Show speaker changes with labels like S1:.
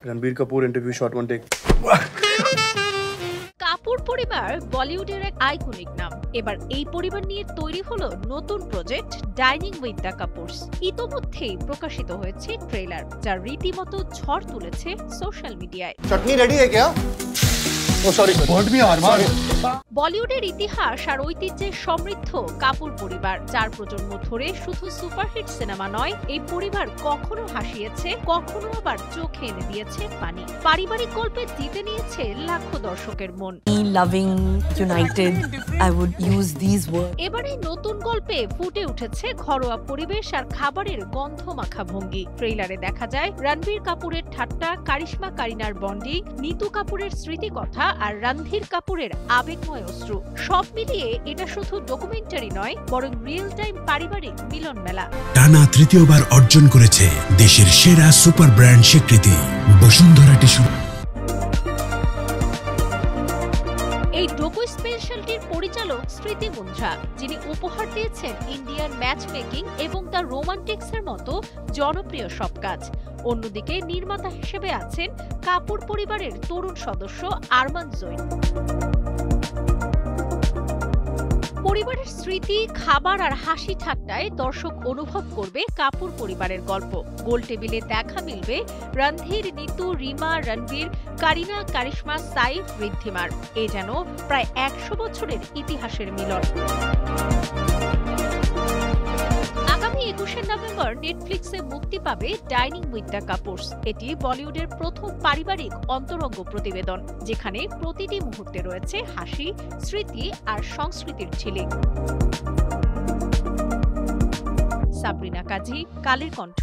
S1: Ranbir Kapoor interview shot one take.
S2: Kapoor পরিবার বলিউডের এক আইকনিক নাম। এবার এই পরিবার নিয়ে তৈরি হলো নতুন প্রজেক্ট ডাইনিং উইথ দ্য কাপুরস। ইতোমধ্যেই প্রকাশিত হয়েছে ট্রেলার, যা রীতিমতো ঝড় তুলেছে সোশ্যাল মিডিয়ায়।
S3: चटनी रेडी है क्या? Oh sorry sir. Won't be armar.
S2: বলিউডের ইতিহাস আর ঐতিহ্যে সমৃদ্ধ কাপুর পরিবার 4 প্রজন্ম ধরে শুধু সুপারহিট সিনেমা নয়, এই পরিবার কখনো হাসিয়েছে, কখনো আবার চোখে এনে দিয়েছে পানি। পারিবারিক গল্পে জিতে নিয়েছে লাখো দর্শকের মন।
S4: Loving, united, I would use these words.
S2: এবারে নতুন গল্পে ফুটে উঠেছে ঘরোয়া পরিবেশ আর খাবারের গন্ধ মাখা ভঙ্গি। ট্রেইলারে দেখা যায় রণবীর কাপুরের ঠাট্টা, কারিশমা কারিনার বন্ডিং, নিতু কাপুরের স্মৃতিকথা আর রণধীর কাপুরের আবেগময় অশ্রু। সব মিলিয়ে এটা শুধু ডকুমেন্টারি নয়, বরং রিয়েল টাইম পারিবারিক মিলন মেলা।
S5: টানা তৃতীয়বার অর্জন করেছে দেশের সেরা সুপার ব্র্যান্ড স্বীকৃতি বসুন্ধরা টিস্যু।
S2: এই ডকু স্পেশালটির পরিচালক স্মৃতি মুন্দ্রা, যিনি উপহার দিয়েছেন ইন্ডিয়ান ম্যাচ মেকিং এবং দ্য রোমান্টিক্সের মতো জনপ্রিয় সব কাজ। অন্যদিকে নির্মাতা হিসেবে আছেন কাপুর পরিবারের তরুণ সদস্য আরমান জৈন। পরিবারের স্মৃতি, খাবার আর হাসি ঠাট্টায় দর্শক অনুভব করবে কাপুর পরিবারের গল্প। গোল টেবিলে দেখা মিলবে রণধীর, নিতু, রিমা, রণবীর, কারিনা, কারিশমা, সাইফ, ঋদ্ধিমার। এ যেন প্রায় 100 বছরের ইতিহাসের মিলন। আগামী 21 নভেম্বর নেটফ্লিক্সে মুক্তি পাবে ডাইনিং উইথ দ্য কাপুরস। এটি বলিউডের প্রথম পারিবারিক অন্তরঙ্গ প্রতিবেদন, যেখানে প্রতিটি মুহূর্তে রয়েছে হাসি, স্মৃতি আর সংস্কৃতির ঝিলিক। সাবরিনা কাজী, কালের কণ্ঠ।